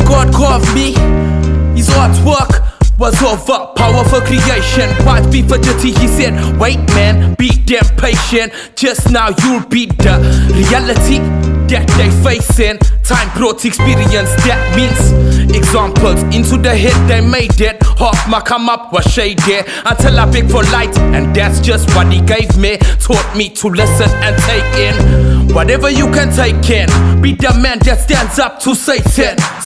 God carved me, his artwork was over powerful creation. But before duty, he said, wait man, be damn patient. Just now you'll beat the reality that they facing. Time brought experience, that means examples into the head they made it. Half my come up was shaded until I begged for light, and that's just what he gave me. Taught me to listen and take in whatever you can take in. Be the man that stands up to Satan.